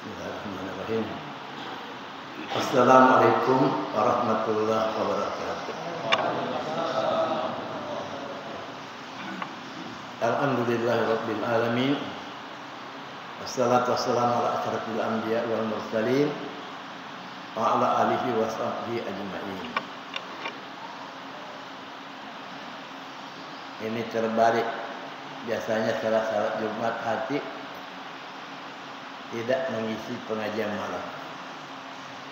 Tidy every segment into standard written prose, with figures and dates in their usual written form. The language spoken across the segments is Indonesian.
Bismillahirrahmanirrahim. Assalamualaikum warahmatullahi wabarakatuh. Alhamdulillahirabbil alamin. Wassalatu wassalamu ala asyrafil anbiya wal mursalin wa ala alihi wa sahbihi ajma'in. Ini terbalik. Biasanya salat Jumat hati tidak mengisi pengajian malam.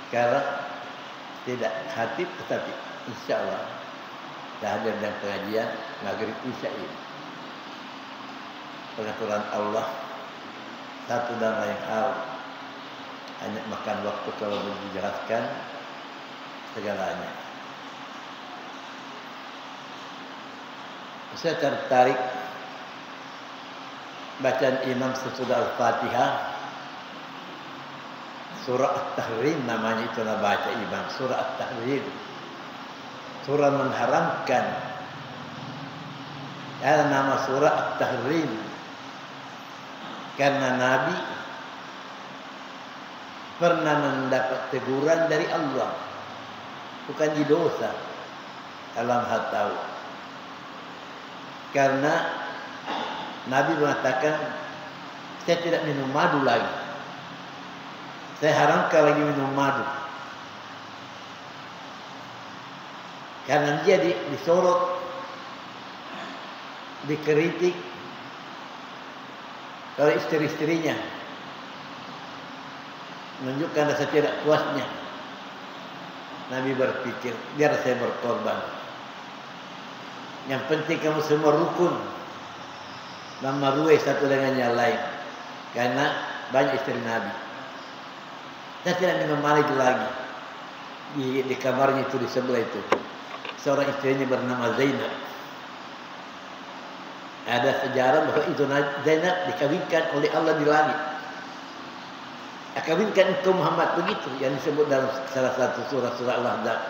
Sekarang tidak hati tetapi insya Allah dah hadir dalam pengajian maghrib isya ini. Pengaturan Allah satu dan lain hal, hanya makan waktu kalau dijelaskan segalanya. Saya tertarik bacaan imam sesudah Al-Fatihah. Surah At-Tahrim namanya, itu baca imam. Surah At-Tahrim, surah mengharamkan. Ada nama surah At-Tahrim karena Nabi pernah mendapat teguran dari Allah, bukan di dosa, Allah Maha tahu. Karena Nabi mengatakan, saya tidak minum madu lagi. Saya haramkan lagi minum madu. Karena dia disorot, dikritik oleh istri-istrinya, menunjukkan rasa tidak puasnya. Nabi berpikir, biar saya berkorban. Yang penting kamu semua rukun, memaruai satu dengan yang lain. Karena banyak istri Nabi. Saya tidak minum madu lagi. Di kamarnya itu, di sebelah itu, seorang istrinya bernama Zainab. Ada sejarah bahwa itu Zainab dikawinkan oleh Allah di langit. Kawinkan engkau Muhammad, begitu yang disebut dalam salah satu surah Al-Ahzab.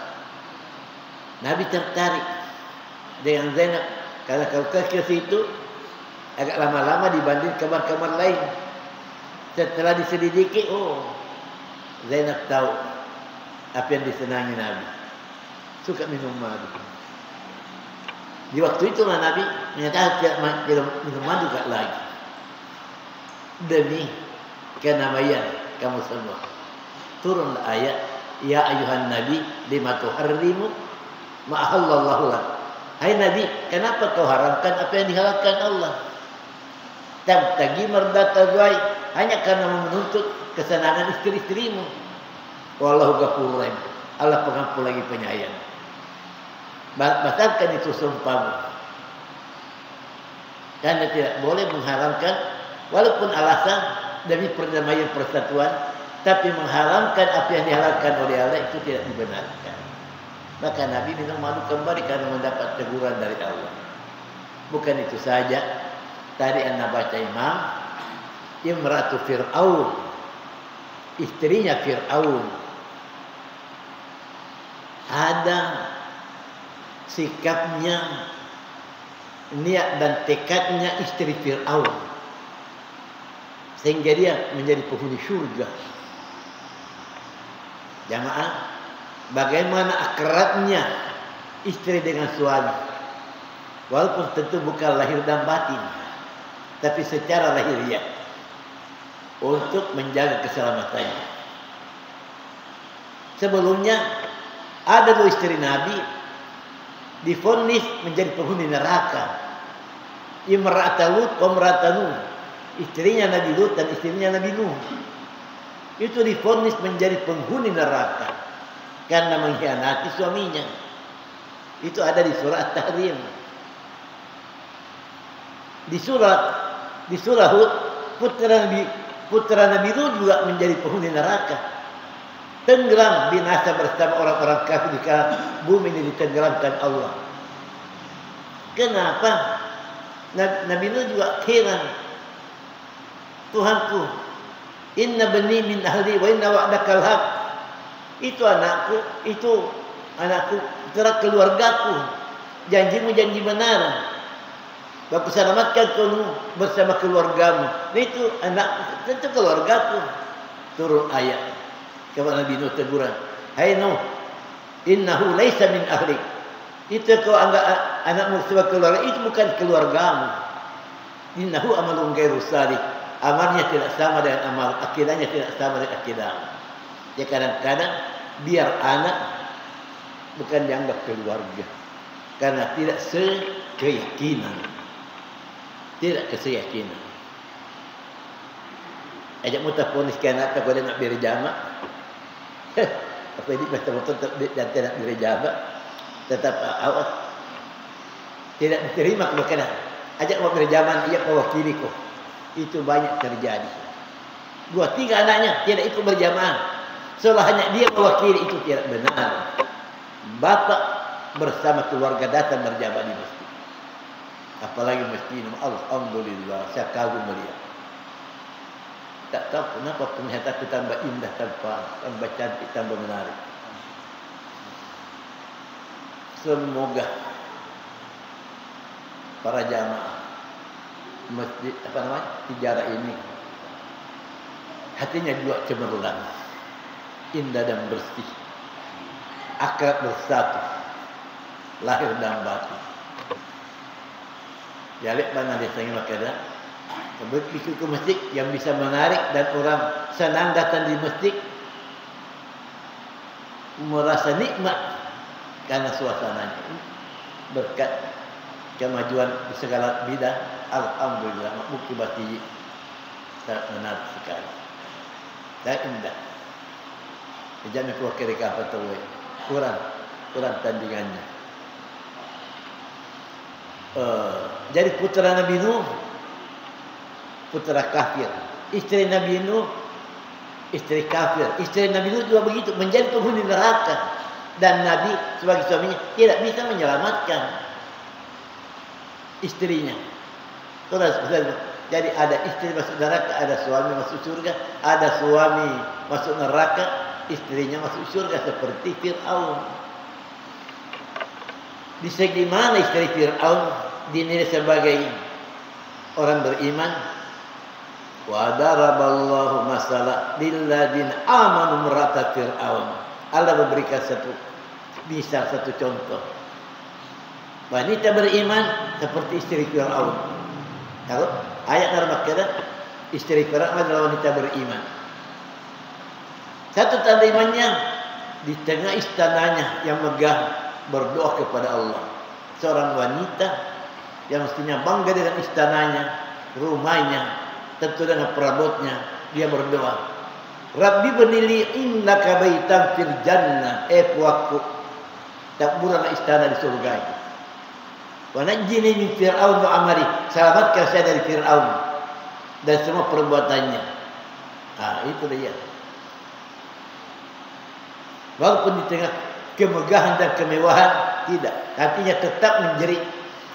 Nabi tertarik dengan Zainab karena kalau ke situ agak lama-lama dibanding kamar-kamar lain. Setelah diselidiki, Zainab tahu apa yang disenangi Nabi. Suka minum madu. Di waktu itulah Nabi menyatakan tidak minum madu lagi. Demi kenamaian kamu semua. Turunlah ayat, ya ayuhan Nabi lima tuharrimu ma ahallallahu lak. Hai Nabi, kenapa kau haramkan apa yang dihalalkan Allah? Tabtagi mardata azwaj, hanya karena menuntut kesenangan istri-istrimu. Wallahu ghafurur rahim. Allah pengampun lagi penyayang. Batalkan itu sumpahmu. Karena tidak boleh mengharamkan, walaupun alasan demi perdamaian persatuan, tapi mengharamkan apa yang dihalalkan oleh Allah itu tidak dibenarkan. Maka Nabi minum madu kembali karena mendapat teguran dari Allah. Bukan itu saja. Tadi anda baca imam, Imratu Fir'aun, istrinya Fir'aun, ada sikapnya, niat dan tekadnya istri Fir'aun, sehingga dia menjadi penghuni surga. Jamaah, bagaimana akrabnya istri dengan suami, walaupun tentu bukan lahir dan batin, tapi secara lahiriah, untuk menjaga keselamatannya. Sebelumnya ada dua istri Nabi divonis menjadi penghuni neraka. Imra'atu Lut wa imra'atu Nuh. Istrinya Nabi Lut dan istrinya Nabi Nuh. Itu divonis menjadi penghuni neraka karena mengkhianati suaminya. Itu ada di surah At-Tahrim. Di surah Hud, putra Nabi Lut juga menjadi penghuni neraka. Tenggelam binasa bersama orang-orang kafir di bumi ini, ditenggelamkan Allah. Kenapa? Nabi Nuh juga heran. Tuhanku, inna bani min ahli wa inna wa'dakal haq. Itu anakku, itulah keluargaku. Janjimu janji benar. Aku selamatkan kau bersama keluargamu. Itu anak, tentu keluargaku. turun ayat kepada Nabi Nuh teguran, hai Nuh, innahu laisa min ahlik. Itu kau anggap anakmu sebagai keluarga, itu bukan keluargamu. Innahu amalun ghairu salih. Amalnya tidak sama dengan amal, akidahnya tidak sama dengan akidahmu. Ya kadang-kadang biar anak bukan dianggap keluarga karena tidak sekeyakinan. Tidak keseyakinan. Ajak mutaponis ke anak tak boleh nak beri jamak. Apa ini betul-betul dan tidak beri jamak. Tetap awak tidak diterima kebenaran. Ajak mau beri jamak, ia mewakili kau. Itu banyak terjadi. 2-3 anaknya tidak ikut berjamaah. Seolah hanya dia mewakili, itu tidak benar. Bapak bersama keluarga datang berjamaah di masjid. Apalagi masjid, alhamdulillah, saya kagum melihat. Tak tahu kenapa penglihatan itu tambah indah, tambah cantik, tambah menarik. Semoga para jamaah masjid Tijarah ini hatinya juga cemerlang, indah dan bersih, akrab bersatu, lahir dan batin. Ya lihat mana dia sangat makanya begitu ke masjid yang bisa menarik dan orang senang datang di masjid, merasa nikmat karena suasananya, berkat kemajuan di segala bidang. Alhamdulillah, mukibati sangat menarik sekali dan indah. Jangan keluar kiri apa tu, kurang tandingannya. Jadi putra Nabi Nuh, putra kafir. Istri Nabi Nuh, istri kafir. Istri Nabi Nuh juga begitu, menjadi penghuni neraka. Dan Nabi sebagai suaminya tidak bisa menyelamatkan istrinya. Jadi ada istri masuk neraka, ada suami masuk surga, ada suami masuk neraka, istrinya masuk surga seperti Fir'aun. Di segi mana istri Fir'aun dinilai sebagai orang beriman? Wa daraballahu masalah lilladzina amanu imra'ata Fir'aun. Allah memberikan satu contoh. Wanita beriman seperti istri Fir'aun. Kalau ayat Al-Makkah, istri Fir'aun adalah wanita beriman. Satu tanda imannya, di tengah istananya yang megah berdoa kepada Allah. Seorang wanita yang mestinya bangga dengan istananya, rumahnya, tentu dengan perabotnya, dia berdoa, Rabbi benili innaka baitan fil jannah, puaku tak burang istana di surga itu. Wa najjini min Fir'aun wa amali, selamatkan saya dari Fir'aun dan semua perbuatannya. Itu dia. Walaupun di tengah kemegahan dan kemewahan, tidak, hatinya tetap menjerit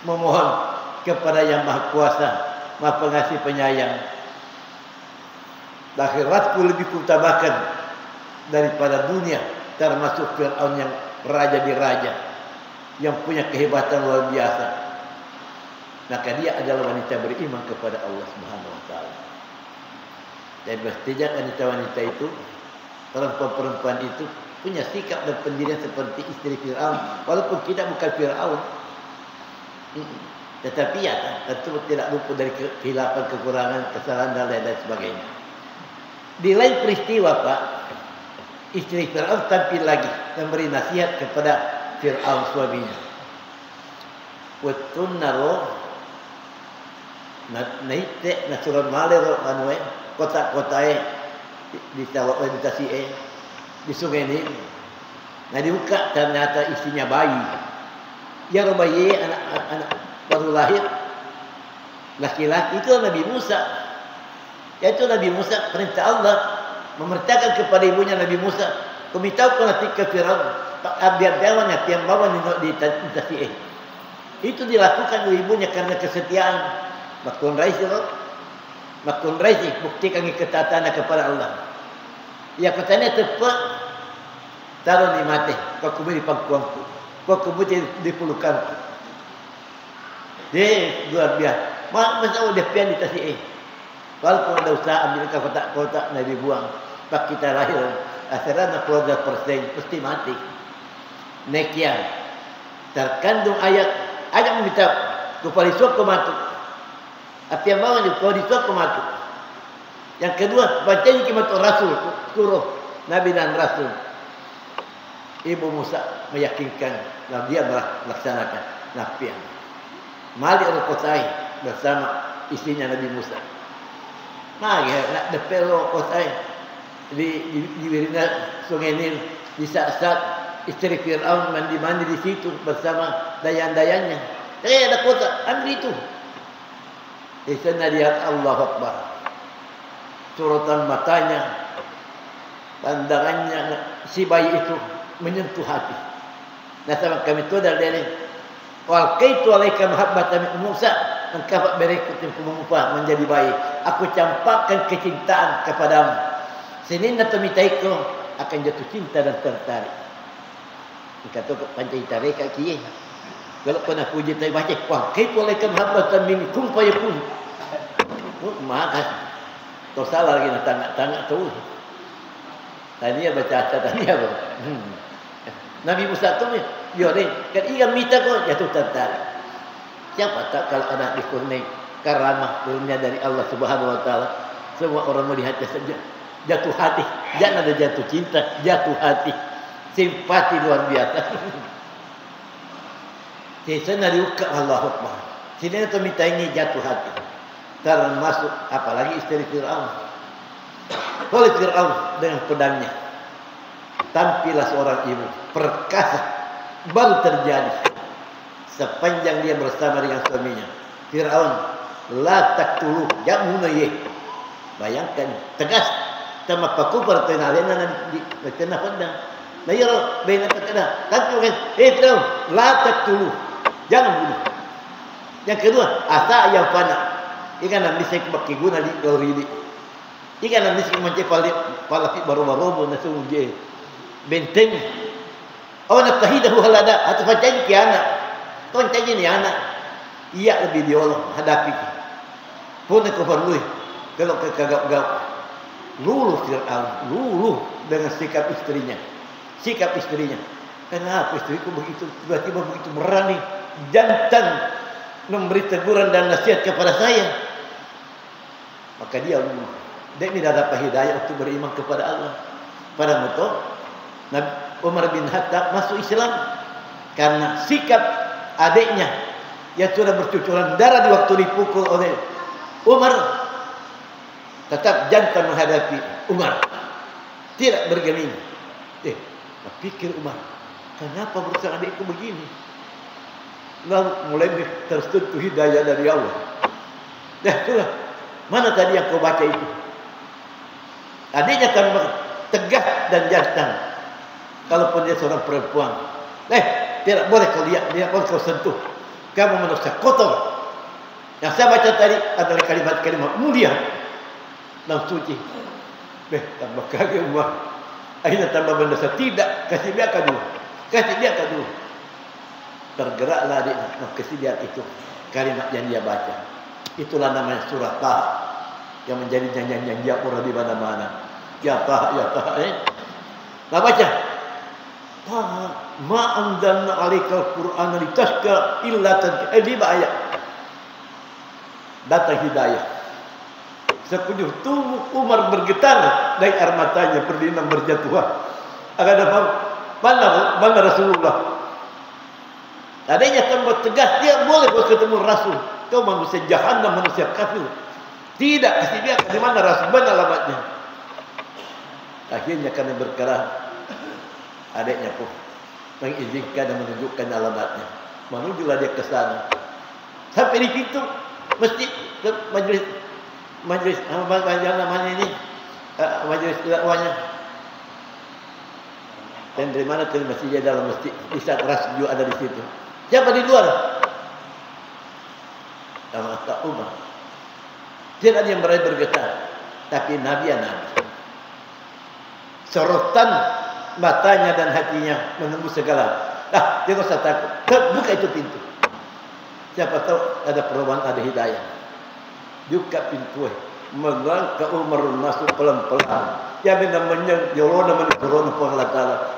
memohon kepada Yang Maha Kuasa, Maha Pengasih Penyayang. Akhiratku lebih kutambahkan daripada dunia, termasuk Fir'aun yang raja di raja, yang punya kehebatan luar biasa. Maka dia adalah wanita beriman kepada Allah Subhanahu wa taala. Dan mestinya wanita-wanita itu, perempuan-perempuan itu punya sikap dan pendirian seperti istri Fir'aun, walaupun kita bukan Fir'aun. Tetapi ya tentu tidak luput dari kehilapan, kekurangan, kesalahan dan lain sebagainya. Di lain peristiwa Pak, istri Fir'aun tampil lagi memberi nasihat kepada Fir'aun suaminya. Wetunaro naite nasuran malero anwe kota-kotae di tasie di sungai ini. Nah dibuka ternyata isinya bayi. Ya bayi anak baru lahir laki-laki, itu Nabi Musa. Yaitu Nabi Musa, perintah Allah memerintahkan kepada ibunya Nabi Musa, "Kumitahu nanti ke Firaun, biar dewan yang bawa di tasie." Itu dilakukan oleh ibunya karena kesetiaan. Makun raisi buktikan ketaatan kepada Allah. Ya katanya tepat taruh di mati, kau kubur di pangkuanku, kau kubur di pelukanku. Dia luar biasa. Masa udah pian di tasie. Walaupun ada usaha ambil kotak-kotak Nabi buang, Pak kita lahir, akhirnya keluarga persen pasti mati. Nekian terkandung ayat minta kupalisok kematu. Apa yang mau kupalisok kematu. Yang kedua, bacanya kimat Rasul, suruh Nabi dan Rasul. Ibu Musa meyakinkan dan dia melaksanakan nafian. Malik al-Qusay bersama istrinya Nabi Musa. Mari nak depelo Qusay di wirina Sungai Nil di saat istri Fir'aun mandi-mandi di situ bersama dayan-dayannya. Ada kota, ambil itu. Di sana lihat Allahu Akbar. Sorotan matanya, pandangannya si bayi itu menyentuh hati. Nah sama kami itu dari walqaitu alaika mahabbatan min Musa, engkau berikut yang kumupah menjadi bayi. Aku campakkan kecintaan kepadamu. Senin atau mitaiko akan jatuh cinta dan tertarik. Kata pancai tarik kaki. Kalau pernah puji tay baca, walqaitu alaika mahabbatan min kum fayakun. Maka kau salah lagi tangga tu. Tania baca tania apa? Nabi Musa tu dia kan ia minta kau jatuh tertarik. Siapa tak kalau anak dikurniai karamah karunia dari Allah Subhanahu Wa Taala, semua orang melihatnya saja jatuh hati. Jangan ada jatuh cinta, jatuh hati, simpati luar biasa. Sesana diuka Allahu Akbar. Sini tu minta ini jatuh hati. Termasuk apalagi istri Fir'aun. Oleh Fir'aun dengan pedangnya tampillah seorang ibu perkasa baru terjadi sepanjang dia bersama dengan suaminya. Fir'aun la taqtulu jamuna ye. Bayangkan tegas sama pakupar tenalena di tengah pedang. Nah ya bena terkena tapi kan Fir'aun la taqtulu jangan bunuh. Yang kedua asa yang fana. Ikan nanti saya pakai guna di Gauridi. Ikan nanti saya macam palapi baru-baru nasu je benteng. Oh nak tahidahu halada atau macam ni anak. Kau macam ni anak. Ia lebih diolong hadapi. Pun aku perlu kalau kegap-gap luluh Fir'aun, luluh dengan sikap istrinya. Sikap istrinya. Kenapa istriku begitu tiba-tiba begitu berani jantan memberi teguran dan nasihat kepada saya. Maka dia tidak dapat hidayah untuk beriman kepada Allah. Pada waktu Nabi Umar bin Khattab masuk Islam karena sikap adiknya yang sudah bercucuran darah di waktu dipukul oleh Umar, tetap jantan menghadapi Umar, tidak bergeming. Pikir Umar, kenapa berusaha adikku begini? Lalu mulai tersentuh hidayah dari Allah. Itulah. Mana tadi yang kau baca itu? Adiknya kan tegas dan jantan. Kalaupun dia seorang perempuan, tidak boleh kau lihat, tidak boleh kau sentuh. Kamu manusia kotor. Yang saya baca tadi adalah kalimat-kalimat mulia dan suci. Tambah kaget Umar. Akhirnya tambah mendosa. Tidak, kasih biarkan dulu. Kasih biarkan dulu. Tergeraklah adiknya, kasih lihat itu kalimat yang dia baca. Itulah namanya surah Taha yang menjadi nyanyian Japura di mana-mana. Ya Taha, ya Taha. Nah baca. Taha ma anzalna 'alaikal Qur'ana litashqa illa tadhkiratan. 5 ayat. Datang hidayah. Sekujur tubuh Umar bergetar dari air matanya berlinang berjatuhan. Akan ada mana Rasulullah. Adanya tambah tegas, dia boleh ketemu Rasul. Kau manusia jahannam, manusia kafir. Tidak, kasih dia di mana Rasul, mana alamatnya. Akhirnya kami berkerah. Adiknya pun mengizinkan dan menunjukkan alamatnya. Menujulah dia ke sana. Sampai di pintu masjid ke majelis namanya ini majelis dakwahnya. Dan dari mana tuh masjidnya dalam masjid. Di saat Rasul juga ada di situ. Siapa di luar? Sama tak Umar. Tidak ada yang berani bergetar. Tapi Nabi ya Nabi. Sorotan matanya dan hatinya menembus segala. Dia tak usah takut. Buka itu pintu. Siapa tahu ada perubahan, ada hidayah. Buka pintu. Melangkah Umar masuk pelan-pelan. Ya namanya Yorona menurun Allah Taala.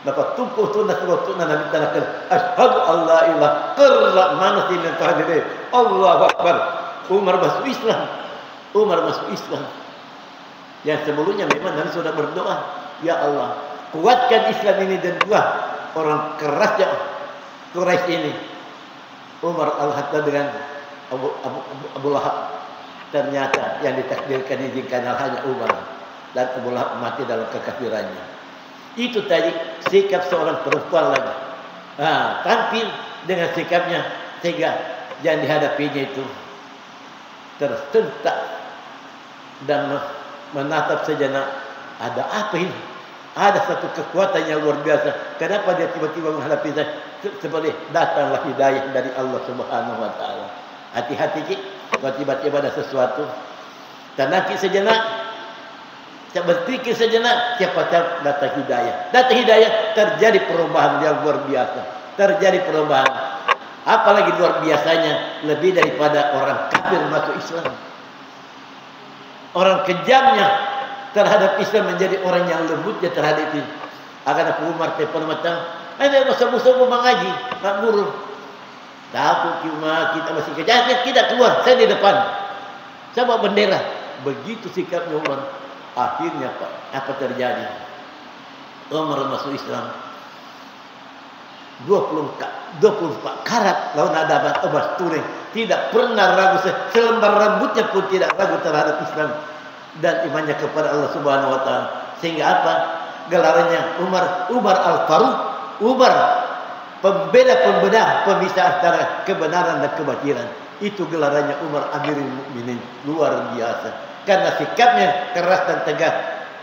Napa tukuh tu nak Nabi tanakan asyhadu alla ilaha illallah mana sih yang tahdire Allahu akbar. Umar masuk Islam. Yang sebelumnya memang Nabi sudah berdoa, ya Allah, kuatkan Islam ini dan buah orang kerasnya Quraisy ini. Umar al-Hatta dengan Abu Lahab. Ternyata yang ditakdirkan izinkan hanya Umar, dan Abu Lahab mati dalam kekafirannya. Itu tadi sikap seorang perempuan lagi. Tampil dengan sikapnya sehingga yang dihadapinya itu tersentak dan menatap sejenak. Ada apa ini? Ada satu kekuatan yang luar biasa. Kenapa dia tiba-tiba menghadapi saya? Seperti datanglah hidayah dari Allah Subhanahu wa Ta'ala. Hati-hati kalau tiba-tiba ada sesuatu. Tenangkan sejenak. Saya berpikir sejenak, siapa tahu datang hidayah. Datang hidayah, terjadi perubahan yang luar biasa. Terjadi perubahan. Apalagi luar biasanya, lebih daripada orang kafir masuk Islam. Orang kejamnya terhadap Islam menjadi orang yang lembutnya terhadap itu. Akan aku Umar telepon macam, ada musuh-musuh mengaji, nak guru. Takut cuma kita masih kejam, kita keluar, saya di depan. Saya bawa bendera. Begitu sikapnya Umar. Akhirnya apa terjadi? Umar masuk Islam 24 karat lawan ada obat turing, tidak pernah ragu, selembar rambutnya pun tidak ragu terhadap Islam dan imannya kepada Allah Subhanahu wa Ta'ala. Sehingga apa? Gelarannya Umar al-Faruq, Umar pembeda, pemisah antara kebenaran dan kebatilan. Itu gelarannya Umar Amirul Mukminin, luar biasa. Karena sikapnya keras dan tegas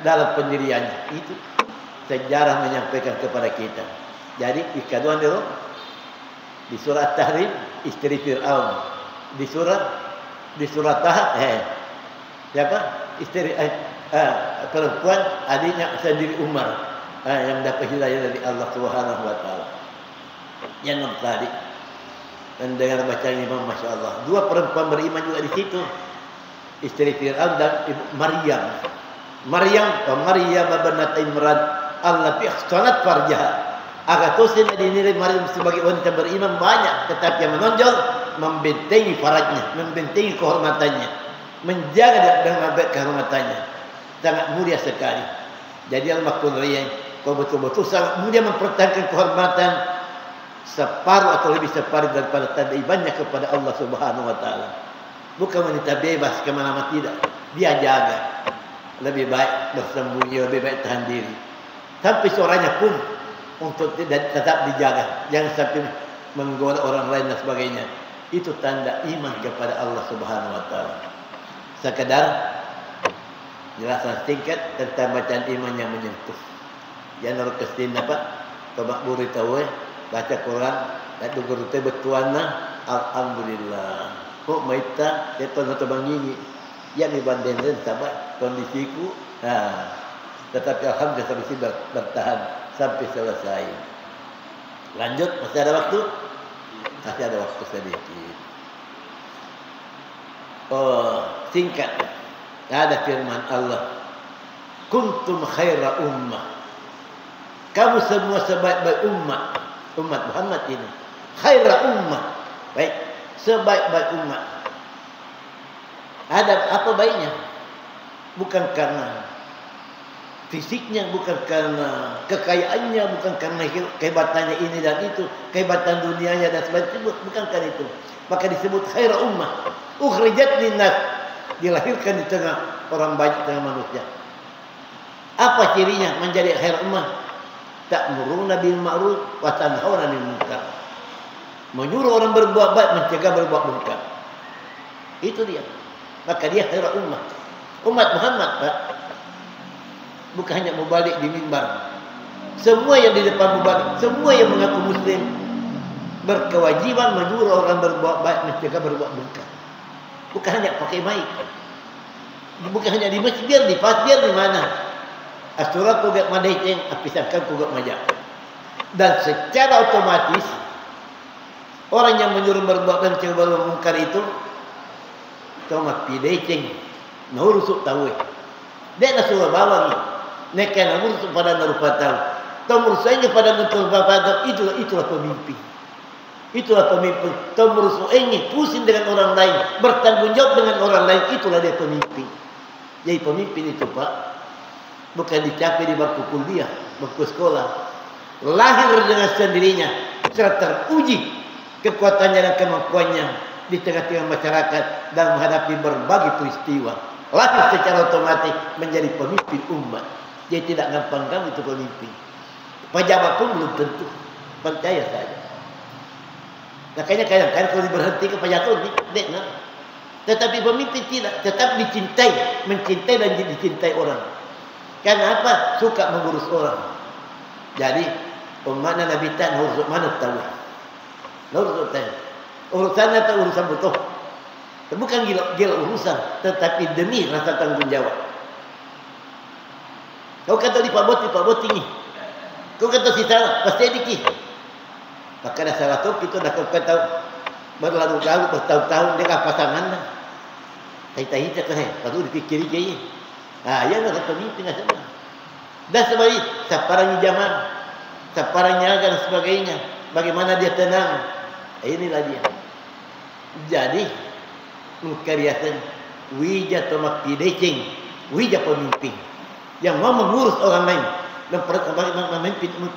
dalam pendiriannya. Itu sejarah menyampaikan kepada kita. Jadi ikaduan dulu di surat Tahrim istri Fir'aun, di surat Taha siapa istri perempuan adiknya sendiri Umar yang dapat hidayah dari Allah Subhanahu wa Ta'ala. Yang tadi dan dengar bacaan Imam, Masya Allah, dua perempuan beriman juga di situ. Istri Fir'aun dan Maryam binti Imran allati ahsanat farjaha. Agatusin dinilai Maryam sebagai wanita beriman banyak, tetapi yang menonjol membentengi farajnya, membentengi kehormatannya, menjaga dan mengabaikan kehormatannya. Sangat mulia sekali. Jadi al-Makunriyah kau betul-betul sangat mulia mempertahankan kehormatan separuh atau lebih separuh daripada tanda imannya kepada Allah Subhanahu wa Ta'ala. Bukan wanita bebas kemana-mana, tidak. Dia jaga. Lebih baik bersembunyi, lebih baik tahan diri. Sampai suaranya pun untuk tetap dijaga. Jangan sampai menggoda orang lain dan sebagainya. Itu tanda iman kepada Allah Subhanahu wa Ta'ala. Sekedar jelasan singkat tentang bacaan iman yang menyentuh. Jangan harus kesini apa? Coba buri tahu baca Quran dan guru teh betuana alhamdulillah. Kok maita depan atau bangingi yang dibandingkan sahabat kondisiku. Tetapi alhamdulillah sampai sini bertahan sampai selesai. Lanjut, masih ada waktu? Masih ada waktu sedikit. Singkat. Ada firman Allah, kuntum khaira ummah. Kamu semua sebaik-baik umat Muhammad ini. Khaira ummah. Baik, sebaik-baik umat. Ada apa baiknya? Bukan karena fisiknya, bukan karena kekayaannya, bukan karena kehebatannya ini dan itu, kehebatan dunianya dan sebagainya, bukan karena itu. Maka disebut khaira ummah. Ukhrijat linnas, dilahirkan di tengah orang banyak, tengah manusia. Apa cirinya menjadi khair ummah? Ta'muruna bil ma'ruf wa tanhauna 'anil munkar. Menyuruh orang berbuat baik, mencegah berbuat munkar. Itu dia. Maka dia khair ummah. Umat Muhammad, Pak. Bukan hanya mubalik di mimbar. Semua yang di depan mubalik, semua yang mengaku muslim berkewajiban menyuruh orang berbuat baik, mencegah berbuat munkar. Bukan hanya pakai mic. Bukan hanya di masjid, biar di pas, biar di mana. Asurat kugat madaiting, apisangkan kugat majak. Dan secara otomatis orang yang menyuruh berbuat dan mencegah berbuat munkar itu tomat pidaiting, nurusuk tahu. Dia na suruh bawang ni. Neka na urus pada narupa tahu. Tomurusainya pada narupa tahu itulah pemimpin. Itulah pemimpin. Tomurusainya pusing dengan orang lain, bertanggung jawab dengan orang lain, itulah dia pemimpin. Jadi pemimpin itu Pak, bukan dicapai di bangku kuliah, bangku sekolah. Lahir dengan sendirinya, secara teruji kekuatannya dan kemampuannya di tengah-tengah masyarakat dan menghadapi berbagai peristiwa. Lahir secara otomatis menjadi pemimpin umat. Jadi tidak gampang-gampang itu pemimpin. Pejabat pun belum tentu, percaya saja. Makanya kadang-kadang kalau diberhenti ke pejabat ini, tetapi pemimpin tidak, tetap dicintai, mencintai dan dicintai orang. Karena apa? Suka mengurus orang. Jadi umatnya Nabi tak urus mana tahu. Urus tahu. Urusannya tak urusan betul. Bukan gila urusan, tetapi demi rasa tanggung jawab. Kau kata di Pak Boti ni. Kau kata si salah, pasti dikit. Maka dah salah tu kita dah kau tahu berlalu-lalu bertahun-tahun dia pasangan dah. Hita-hita kan, baru dipikir-pikir. Ya nak pemimpin asal. Dan sebalik saparang jamaah, saparang nyaga dan sebagainya. Bagaimana dia tenang? Inilah dia. Jadi mengkaryakan wija tomak pidecing, wija pemimpin yang mau mengurus orang lain dan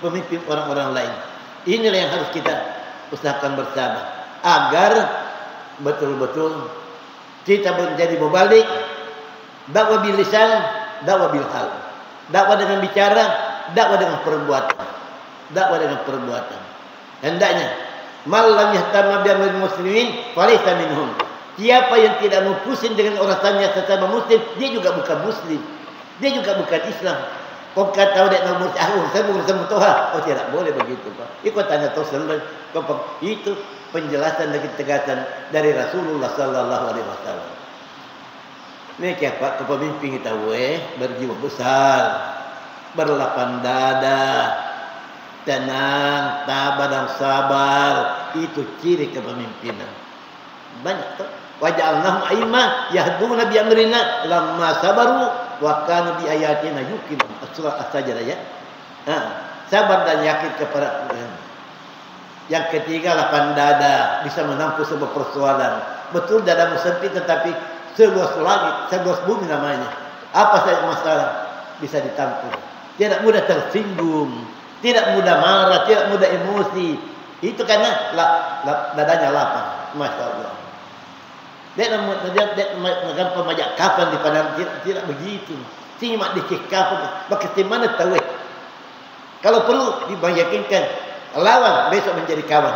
memimpin orang-orang lain. Inilah yang harus kita usahakan bersama agar betul-betul kita menjadi mubalik, dakwah bil lisan, dakwah bil hal. Dakwah dengan bicara, dakwah dengan perbuatan. Dakwah dengan perbuatan. Hendaknya mal lam yahtama bi amril muslimin falaysa minhum. Siapa yang tidak mau pusing dengan urusannya sesama muslim, dia juga bukan muslim. Dia juga bukan Islam. Kau kata tahu dia nak urusan Tuhan. Oh tidak boleh begitu Pak. Ikut tanya tahu selalu. Itu penjelasan dan ketegasan dari Rasulullah sallallahu alaihi wasallam. Ini Pak, kepemimpin kita berjiwa besar, berlapang dada, tenang, tabah dan sabar. Itu ciri kepemimpinan. Banyak tuh. Waja'alnahum a'immah yahduna bi amrina lamma sabaru wa kanu bi ayatina yuqinun. Surah As-Sajdah ya. Sabar dan yakin kepada Tuhan. Yang ketiga, lapang dada, bisa menampung sebuah persoalan. Betul dadamu sempit tetapi seluas langit, seluas bumi namanya. Apa saja masalah bisa ditampung. Tidak mudah tersinggung, tidak mudah marah, tidak mudah emosi. Itu karena dadanya lapang. Masya Allah. Dia nak pemajak kapan di padang tidak begitu. Simak dicek kapan, bagaimana tahu? Kalau perlu diyakinkan lawan besok menjadi kawan.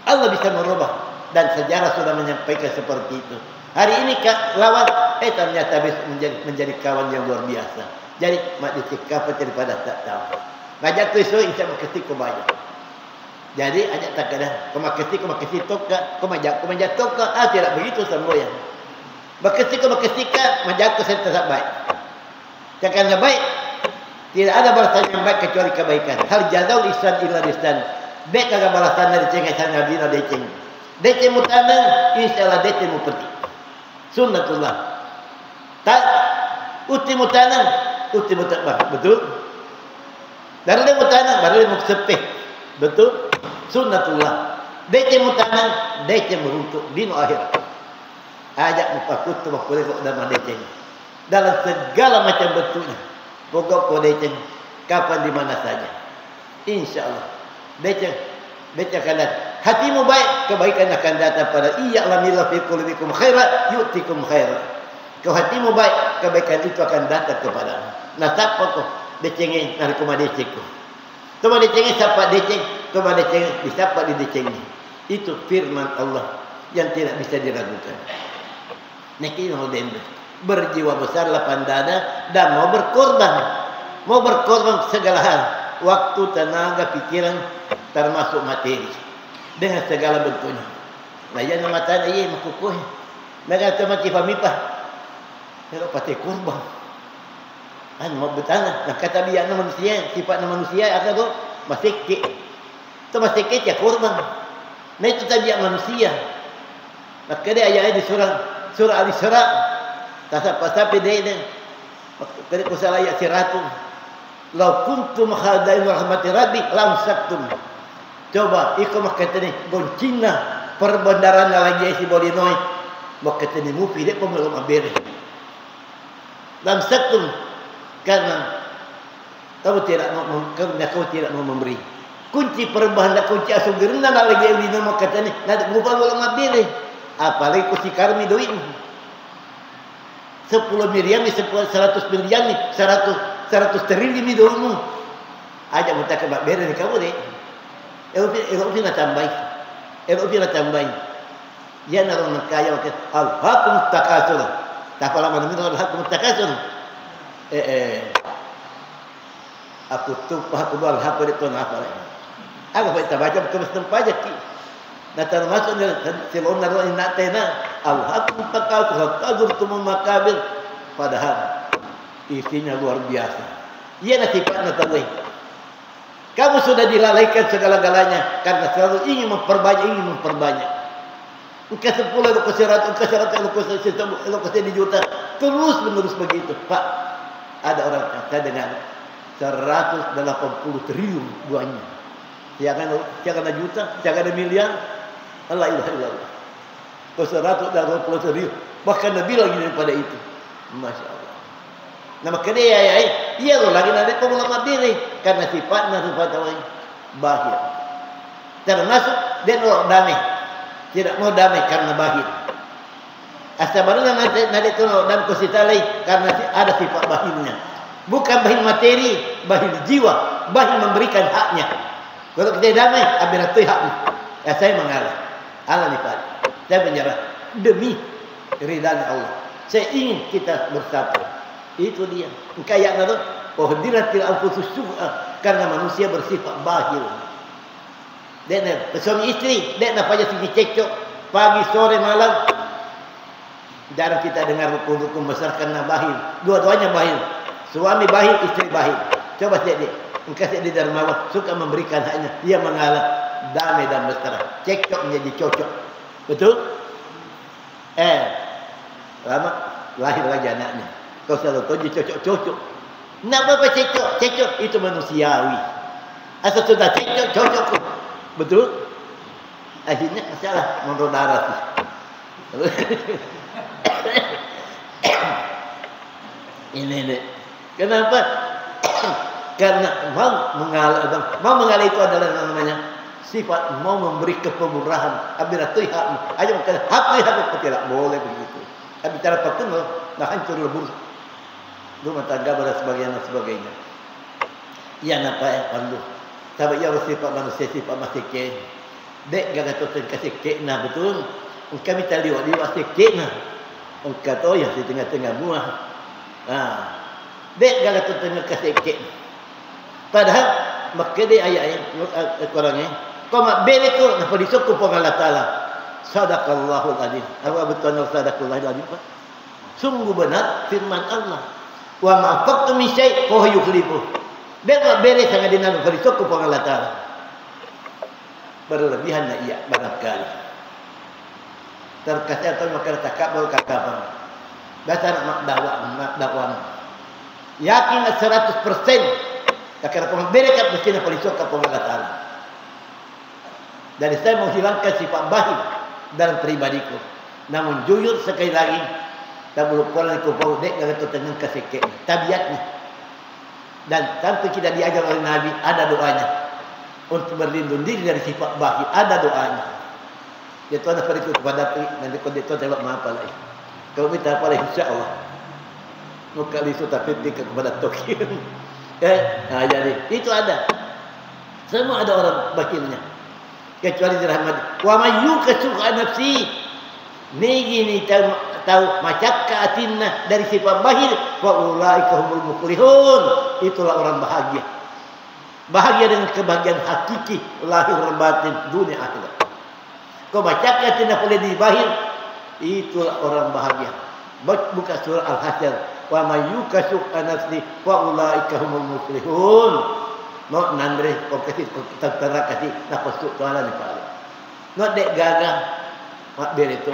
Allah bisa merubah dan sejarah sudah menyampaikan seperti itu. Hari ini lawan, ternyata besok menjadi kawan yang luar biasa. Jadi mak dicek kapan daripada tak tahu. Ngajak tu esok insya Allah ketika banyak. Jadi ajak tak ada. Kau makesi toka, kau majak toka. Tidak begitu semboyan. Ketika majak tu saya tetap baik. Karena baik, tidak ada balasan yang baik kecuali kebaikan. Hal jazaul ihsan illa ihsan. Baik kagak balasan dari cengesan Nabi na deceng. Deceng mutanang, insyaallah deceng mu peti. Sunnatullah. Tak uti mutanang, betul? Dari mutanang, baru mu sepeh. Betul? Sunnatullah. Deceng mutanang, deceng meruntuk dino akhirat. Ajak mupakut tu boleh kok dalam deceng. Dalam segala macam bentuknya. Pokok kau deceng kapan di mana saja. Insyaallah. Deceng akan datang. Hatimu baik, kebaikan akan datang pada iya'lamillahu fi qulubikum khairan yu'tikum khairan. Kalau hatimu baik, kebaikan itu akan datang kepadamu. Nah, siapa kau decengin dari kuma decengku. Cuma decengin siapa deceng, cuma deceng disapa di decengnya. Itu firman Allah yang tidak bisa diragukan. Neki mau dende berjiwa besar lapang dada dan mau berkorban segala hal, waktu, tenaga, pikiran, termasuk materi dengan segala bentuknya. Nah, yang mata ini makukuh, mereka cuma kifamipah, kalau pakai korban, mau bertanah. Nah, kata dia manusia, sifat manusia ada tu masih ya korban. Nah, itu tabiat manusia. Maka dia ayat di surah Al-Isra. Tapi dia Tadi ku salah ayat siratum. Lau kuntum khadain rahmati rabbi lamsaktum. Coba iko makatani goncina perbendaran lagi si bolinoi. Makatani mu pilih pemelum abere. Lamsaktum karena kau tidak mau memberi. Kunci perubahan dan kunci asuh gerenda lagi di nama katani. Nak bukan belum abere. Apalagi kunci karmi doin. 10 miliar ni 100 miliar ni 100 triliun ni dulu. Aja minta ke bak bere ni kamu deh. Elok nak tambah. Ya naron kaya ke al-hakum takasur. Tak pala mana minta al-hakum takasur. Aku dua al-hak itu apa lagi? Aku baca betul pajak ki. Nah termasuk silon naron nak tena al-hakum takasur tumu makabir. Padahal isinya luar biasa. Ia sifatnya tadi. Kamu sudah dilalaikan segala-galanya karena selalu ingin memperbanyak. Engkau 10, engkau 100, engkau 100, engkau 1 juta. Terus menerus begitu. Pak, ada orang kata dengan 180 triliun buahnya. Jangan ada juta, jangan ada miliar. La ilaha illallah. Kau 180 triliun. Bahkan lebih lagi daripada itu. Masya Allah. Nama kedai iya loh lagi nanti pengulama diri karena sifatnya sifat orang bahir. Termasuk dia nolak damai, tidak mau damai karena bahir. Asabarnya nanti itu nolak damai kusitalai karena ada sifat bahirnya. Bukan bahir materi, bahir jiwa, bahir memberikan haknya. Kalau kita damai, abirat itu haknya. Ya saya mengalah, Allah nih Pak, saya menyerah demi ridha Allah. Saya ingin kita bersatu. Itu dia. Kayak nado pohdiratil anfusus su'a karena manusia bersifat bahir. Dan suami istri, dan apa aja sini cekcok pagi sore malam. Jarang kita dengar hukum-hukum besar karena bahir. Dua-duanya bahir. Suami bahir, istri bahir. Coba lihat dia. Engkau di dermawan suka memberikan haknya. Dia mengalah damai dan mesra. Cekcok menjadi cocok. Betul? Lama lahir lagi anaknya. Kau selalu kau cocok. Nak apa cocok itu manusiawi. Asal sudah cocok. Betul? Akhirnya masalah menurut darah. Ini. Kenapa? Karena mau mengalah itu adalah namanya sifat mau memberi kepemurahan. Abiratuh hak. Aja bukan hak tidak boleh begitu. Tapi cara pakai nah hancur lebur. Rumah tangga dan sebagainya. Ya napa yang perlu. Sahabat ya sifat manusia sifat masih ke. Dek gak kata kasih ke nah betul. Engkau minta liwat kasih ke nah. Engkau tahu yang di tengah-tengah buah. Dek gak kata kasih ke. Padahal maka dia ayat kurangnya. Kau mak beli tu napa disukup Allah Taala. Sadaqallahul adzim. Apa betul sadaqallahul adzim Pak? Sungguh benar firman Allah. Wa ma faqtu min syai' fa yukhlifu. Dan bere sangat dinam berisok ke Allah Taala. Berlebihan na iya barangkali. Terkasih atau makar takabul kakabang. Bahasa nak dakwah. Yakin 100%. Kakak bere kat mesti na berisok ke Allah Taala. Dari saya menghilangkan sifat bahir dalam pribadiku. Namun jujur sekali lagi tak boleh pulang ke bau dek kalau tertengah kasih tabiatnya. Dan tanpa kita diajar oleh Nabi ada doanya untuk berlindung diri dari sifat bahir ada doanya. Dia tu ada perikut kepada nanti kalau dia tu tengok apa lagi. Kalau minta apa lagi insya Allah. Muka lisu tapi kepada tokir. Jadi itu ada. Semua ada orang bahirnya. Kecuali dirahmati. Wa mayyuka su'a nafsi. Ni tahu macakka atinna dari sifat bahir wa ulaika humul muflihun. Itulah orang bahagia. Bahagia dengan kebahagiaan hakiki lahir batin dunia akhirat. Kau macakka atinna boleh di bahir, itulah orang bahagia. Buka surah Al-Hasyr wa mayyuka su'a nafsi wa ulaika humul muflihun. Mau nandre kau kasih tentara kasih nafas tu Tuhan ni Pak. Nak dek gagah mak ber itu.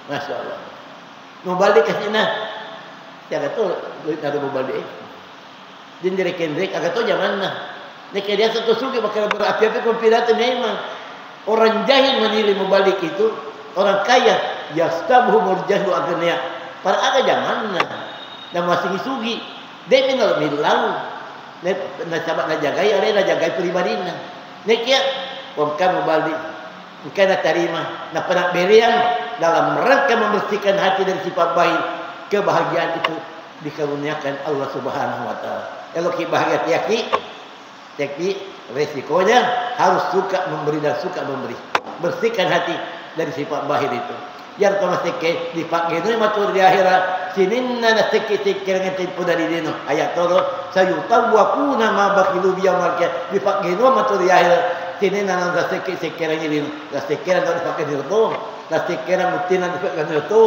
Masya Allah. Mau balik ke sini. Dia kata duit ada balik. Din dire kendrek agak tu zaman nah. Nek dia satu sugi bakal berapi-api konfidasi memang. Orang jahil menilai mubalik itu orang kaya yastabuhu murjahu agniya. Para aga zaman nah. Dan masih sugi. Dia minal milau. Na sabat na jagai ada na jagai pribadina. Nek ya wamkan mubalik. Engkau nak terima, nak pernah berian dalam rangka membersihkan hati dari sifat baik. Kebahagiaan itu dikaruniakan Allah Subhanahu Wa Taala. Kalau kita bahagia tapi resikonya harus suka memberi dan suka memberi. Bersihkan hati dari sifat baik itu. Yang kau masih dipakai itu matur di akhirat. Sininna nasiki dengan tipu dari dino. Ayat toro sayutawwaquna ma bakhilu biyamal qiyamah. Dipakai itu matur di akhirat. Sini nana sekiranya ini, sekiranya tu dipakai di itu, sekiranya mutina dipakai di itu,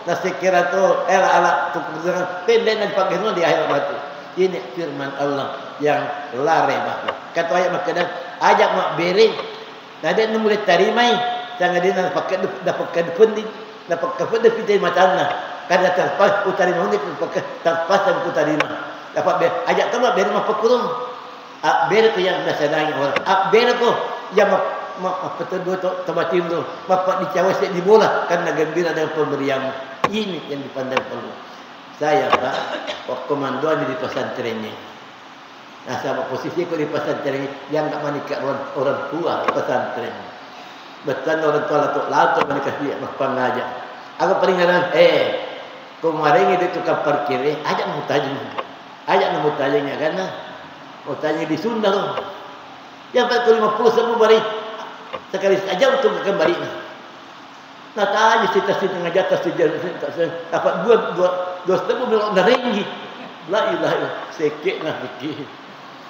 sekiranya tu ala tu kebetulan pendek nak dipakai di akhirat batu. Ini firman Allah yang lare bahwa kata ayat makna ajak mak beri, nada nu mulai tarimai, jangan dia nak dapat funding, dapat funding fitai matana, kada terpas utarima ini terpas dan utarima. Dapat ajak tu mak beri mak pekurung. Beri tu yang nasadai orang. Beri tu yang petunjuk tu tematim tu. Bapak dicawai di bola karena gembira dengan pemberian. Ini yang dipandang perlu. Saya Pak, komandoan di pesantren ini. Nah, sama posisi aku di pesantren ini yang tak menikah orang tua pesantren. Betul orang tua lato menikah dia pengajar. Aku peringatan, kemarin itu tukang parkir, ajak mau tanya karena mau tanya di Sunda loh. Yang 50 semua bari sekali saja untuk kembali. Nah tanya cita-cita tengah jatuh sejarah dapat dua setengah belum narengi. La ilaha illallah sekek nah fikir.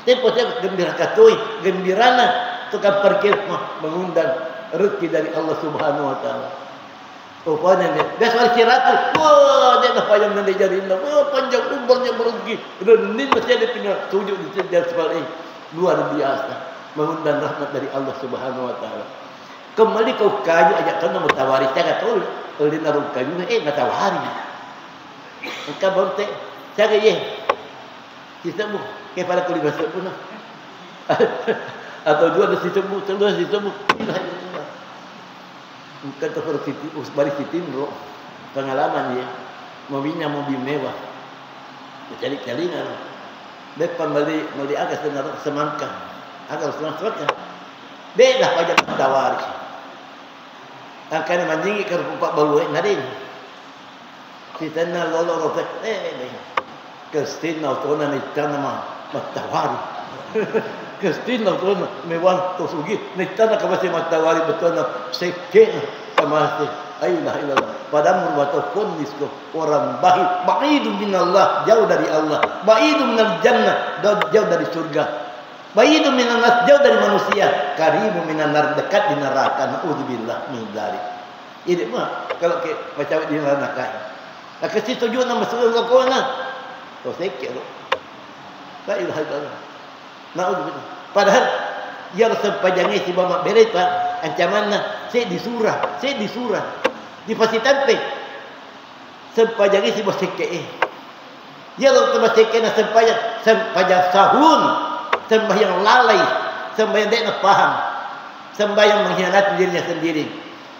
Tempo saya gembira katoi, gembirana tukang parkir mengundang rezeki dari Allah Subhanahu Wa Taala. Rupanya dia soal kiratu, wah dia dah payah nanti jadi indah, wah panjang umurnya berrezeki, renin masih ada punya tujuh di sini sekali luar biasa, mengundang rahmat dari Allah Subhanahu Wa Taala. Kembali kau kayu ajak kau nak tawari, saya kata oleh naruh kayu, nak tawari, engkau bontek, saya kata kita bu, kepada kulit basah pun, atau dua ada sistem, bukan balik sitim bro, pengalaman dia mobilnya mobil mewah cari-caringan depan beli agak semangka agak semangka dia dah pajak tawari akan manjingi ke rumpak baluai nading kita na lolo rotek kestin autona ni tanama matawari kestin autona mewah to sugi ni tanah kabasi matawari betul na sekek kamasi ayolah ilallah pada murwata kondisku orang ba'idun minallah jauh dari Allah ba'idun minal jannah jauh dari surga ba'idun minan nas jauh dari manusia karimu minan nar dekat di neraka naudzubillah min dzalik ini mah kalau ke baca di neraka lah ke situ juga nama surga kau na to sekek la ilaha illallah naudzubillah padahal yang sepanjangnya si bamak beret pak ancamannya saya disurah di pasti tempe sepanjangnya si bos sekeh ya lo tempat sekeh na sepanjang sahun sembahyang lalai sembahyang tidak paham sembahyang mengkhianati dirinya sendiri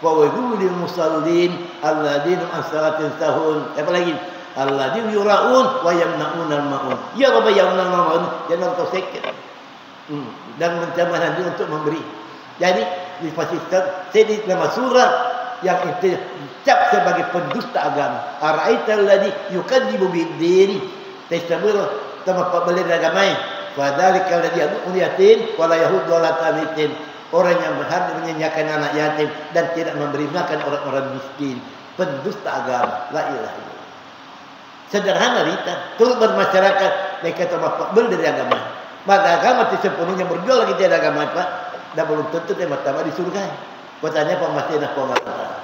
wa wailul lil musallin alladzina an salatin sahun apa lagi alladzina yuraun wa yamnaun al maun ya rabbi yamnaun al maun jangan kau sekeh dan mencamah nanti untuk memberi. Jadi dipastikan saya nama surah yang itu dicap sebagai pendusta agama. Ara'aital ladzi yukadzibu bid-din. Tasabur sama pembeli agama. Fadzalika ladzi yad'u yatim wa la yahuddu ala tamitin. Orang yang berhati menyanyiakan anak yatim dan tidak memberi makan orang-orang miskin. Pendusta agama. La ilaha illallah. Sederhana Rita, turut bermasyarakat mereka terbapak bel dari agama. Maka agama tidak sepenuhnya berjual lagi tiada agama Pak. Dan belum tentu dia pertama di surga. Katanya Pak masih nak pengalaman.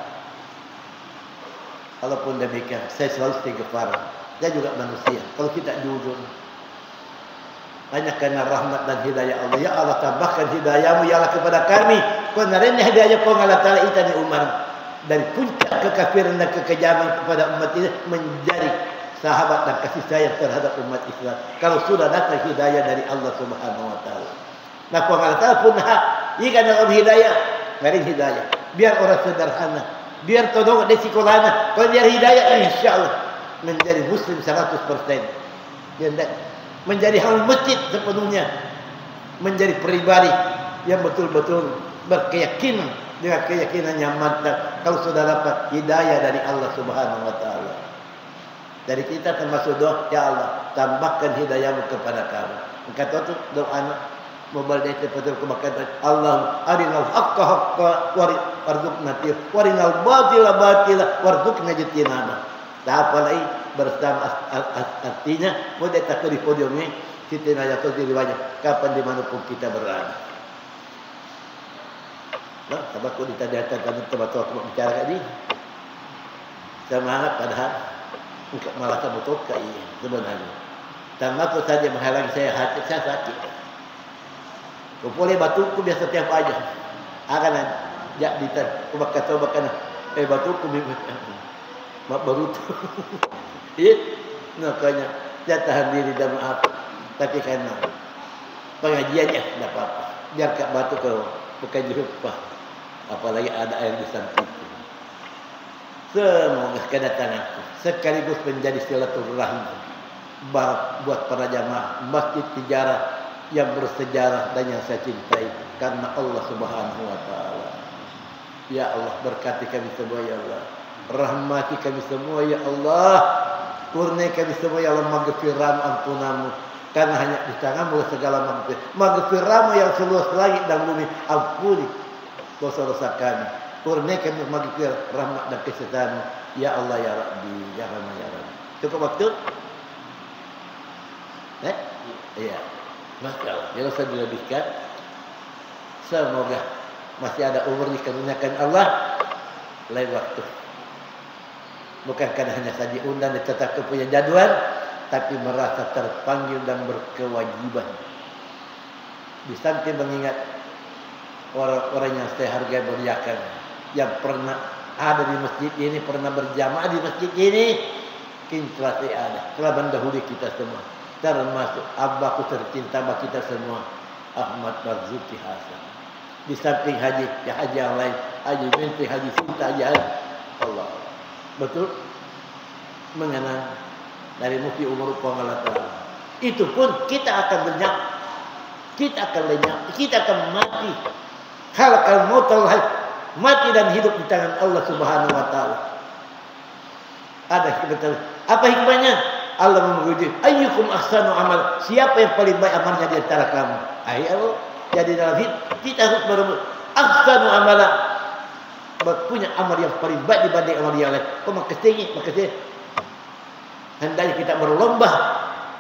Walaupun demikian, saya selalu istighfar. Saya juga manusia. Kalau kita jujur, hanya karena rahmat dan hidayah Allah. Ya Allah tambahkan hidayahmu ya Allah kepada kami. Konarenya hidayah Allah Taala itu di Umar dari puncak kekafiran dan kekejaman kepada umat ini menjadi sahabat dan kasih sayang terhadap umat Islam. Kalau sudah datang hidayah dari Allah Subhanahu wa taala. Nah, kau tahu pun jika dalam hidayah, ngaring hidayah. Biar orang sederhana, biar todong di sekolahnya, kalau biar hidayah insyaallah menjadi muslim 100%. Menjadi hal masjid sepenuhnya, menjadi pribadi yang betul-betul berkeyakinan dengan keyakinan yang mantap kalau sudah dapat hidayah dari Allah Subhanahu wa taala. Dari kita termasuk doa, ya Allah, tambahkan hidayahmu kepada kami. Kata tu doa mobile data betul kebakatan Allah arinal haqqa haqqa warzuqna tir warinal batila batila warzuqna jitinaba. Tak apa lagi bersama artinya boleh tak di podium ini kita nak jatuh di riwayat kapan di mana pun kita berada. Nah, sebab aku ditanya-tanya kami tempat aku bicara tadi semangat padahal untuk merasa betul iya sebenarnya. Tambah tu saja menghalangi saya hati saya sakit. Boleh batuku biasa tiap aja. Akan jak ditan. Aku bakal tahu bakal batuku mak baru tu. Iya. Makanya saya tahan diri dan maaf. Tapi karena pengajiannya tidak apa-apa. Biar kat batu kau bukan jumpa. Apalagi ada air di samping. Semoga kedatanganku sekaligus menjadi silaturahmi buat para jamaah masjid Tijarah yang bersejarah dan yang saya cintai karena Allah Subhanahu wa taala. Ya Allah, berkati kami semua ya Allah. Rahmati kami semua ya Allah. Kurniai kami semua ya Allah, maghfirahmu ampunamu. Karena hanya di tanganmu segala maghfirah. Maghfirahmu yang seluas langit dan bumi. Ampuni dosa-dosa kami. Kurniai kami maghfirah, rahmat dan kesedaranmu. Ya Allah ya Rabbi, ya Rahman ya Rabbi. Cukup waktu? Iya. Maka jangan usah dilebihkan. Semoga masih ada umur dikaruniakan Allah lain waktu. Bukan karena hanya saja undang dan tetap punya jadwal, tapi merasa terpanggil dan berkewajiban. Di samping mengingat orang-orang yang saya hargai muliakan, yang pernah ada di masjid ini, pernah berjamaah di masjid ini, telah ada, telah mendahului kita semua. Termasuk abahku tercinta bagi kita semua, Ahmad Marzuki Hasan. Di samping haji, ya haji yang lain, haji binti, haji Sinta, haji Allah. Betul? Mengenang dari Mufti Umar Allah Ta'ala. Itu pun kita akan lenyap. Kita akan lenyap. Kita akan mati. Khalaqal mauta wal hayat. Mati dan hidup di tangan Allah Subhanahu wa taala. Ada betul. Apa hikmahnya? Allah memuji, ayyukum ahsanu amal. Siapa yang paling baik amalnya di antara kamu? Ayo, jadi dalam hidup kita harus berebut ahsanu amala. Punya amal yang paling baik dibanding amal yang lain. Kau makasih. Hendaknya kita berlomba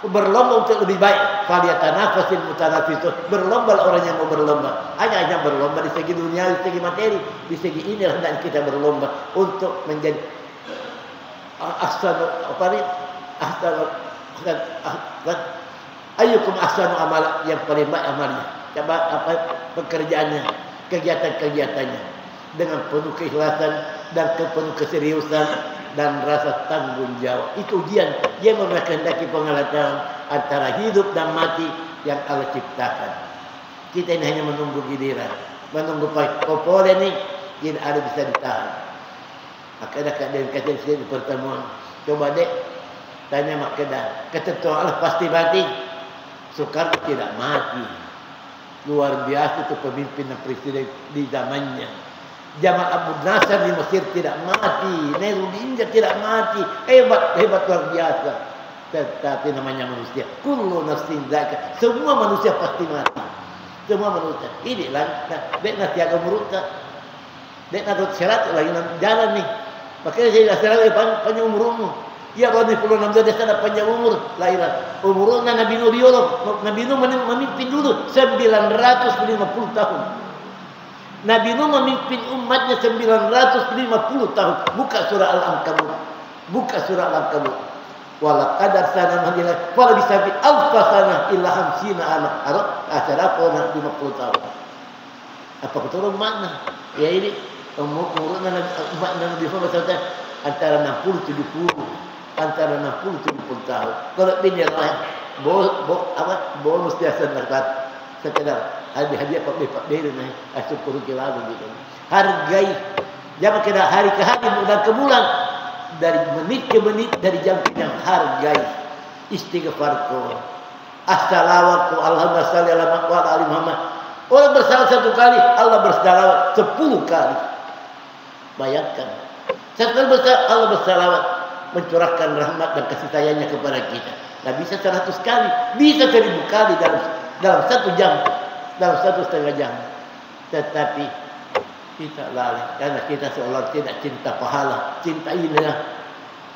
untuk lebih baik. Faliyatanafasil mutanafisun. Berlomba orang yang mau berlomba. Hanya berlomba di segi dunia, di segi materi, di segi ini hendaknya kita berlomba untuk menjadi ahsanu ayyukum ahsanu amala, yang paling baik amalnya. Coba apa pekerjaannya, kegiatan-kegiatannya dengan penuh keikhlasan dan penuh keseriusan dan rasa tanggung jawab. Itu ujian yang menghendaki pengalaman antara hidup dan mati yang Allah ciptakan. Kita ini hanya menunggu giliran, menunggu popole ini tidak ada bisa ditahan. Maka ada keadaan kata di pertemuan, coba dek tanya Mak Kedah, ketentuan Allah pasti mati. Soekarno tidak mati. Luar biasa itu pemimpin dan presiden di zamannya. Jamal Abdul Nasser di Mesir tidak mati. Nehru di India tidak mati. Hebat luar biasa. Tetapi namanya manusia. Kullu nafsin dzaiqah. Semua manusia pasti mati. Semua manusia. Inilah dek nak tiaga murutah. Dek nak syarat lagi jalan nih. Makanya saya syarat panjang umurmu. Ya Allah, 26 tahun dia panjang umur lahiran. Umurnya Nabi Nuh diolong. Nabi Nuh memimpin dulu 950 tahun. Nabi Nuh memimpin umatnya 950 tahun. Buka surah Al-Ankabut. Walaqad arsalna manila wala bisabi alfa sana illa hamsina ana. Acara pernah 50 tahun. Apa betul makna? Ya ini umurnya umat Nabi Muhammad antara 60 70. antara 60-70 tahun. Kalau bini lain, bonus biasa dapat sekedar hadiah Pak Beri nih, syukur lalu gitu. Hargai, jangan kena hari ke hari, bulan ke bulan, dari menit ke menit, dari jam ke jam, hargai istighfarku, as-salawatku, Allahumma shalli ala Muhammad. Orang bersalawat 1 kali, Allah bersalawat 10 kali. Bayangkan, 1 kali bersalawat, Allah bersalawat, mencurahkan rahmat dan kasih sayangnya kepada kita. Nah, bisa 100 kali, bisa 1000 kali dalam 1 jam, dalam 1,5 jam. Tetapi kita lalai karena kita seolah tidak cinta pahala, cinta inilah.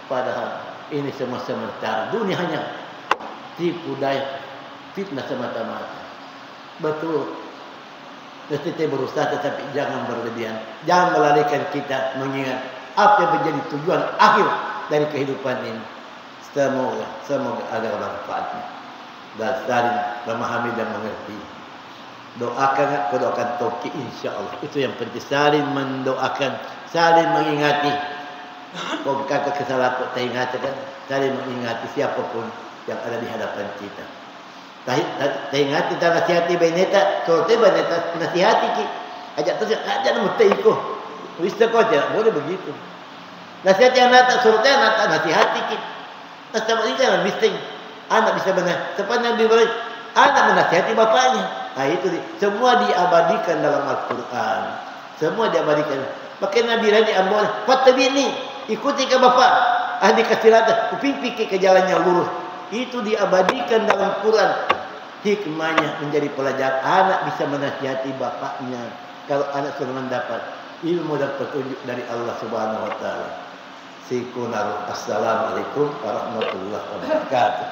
Padahal ini semua sementara. Dunia hanya tipu daya, fitnah semata-mata. Betul. Kita berusaha tetapi jangan berlebihan. Jangan melalaikan kita mengingat apa yang menjadi tujuan akhir dari kehidupan ini. Semoga ada manfaatnya dan saling memahami dan mengerti. Doakan toki insya Allah. Itu yang penting, saling mendoakan, saling mengingati. Kalau kakak kesalahan tak ingatkan, saling mengingati siapapun yang ada di hadapan kita. Tak ingati, tak nasihati beneta, sorte beneta nasihati ki. Ajak terus aja nama teiko. Wista kau tidak boleh begitu. Nasihati anak tak sorte anak tak nasihati ki. Nasabah ini jangan bising. Anak bisa benar. Sepanjang Nabi Ibrahim, anak menasihati bapaknya. Nah itu semua diabadikan dalam Al-Quran. Semua diabadikan. Maka Nabi Ibrahim diambil. Fatabini, ikuti ke bapak. Ahli kasirata, kupimpi ke jalan yang lurus. Itu diabadikan dalam Quran. Hikmahnya menjadi pelajaran. Anak bisa menasihati bapaknya. Kalau anak sudah mendapat ilmu dan petunjuk dari Allah Subhanahu Wa Taala. Assalamualaikum warahmatullahi wabarakatuh.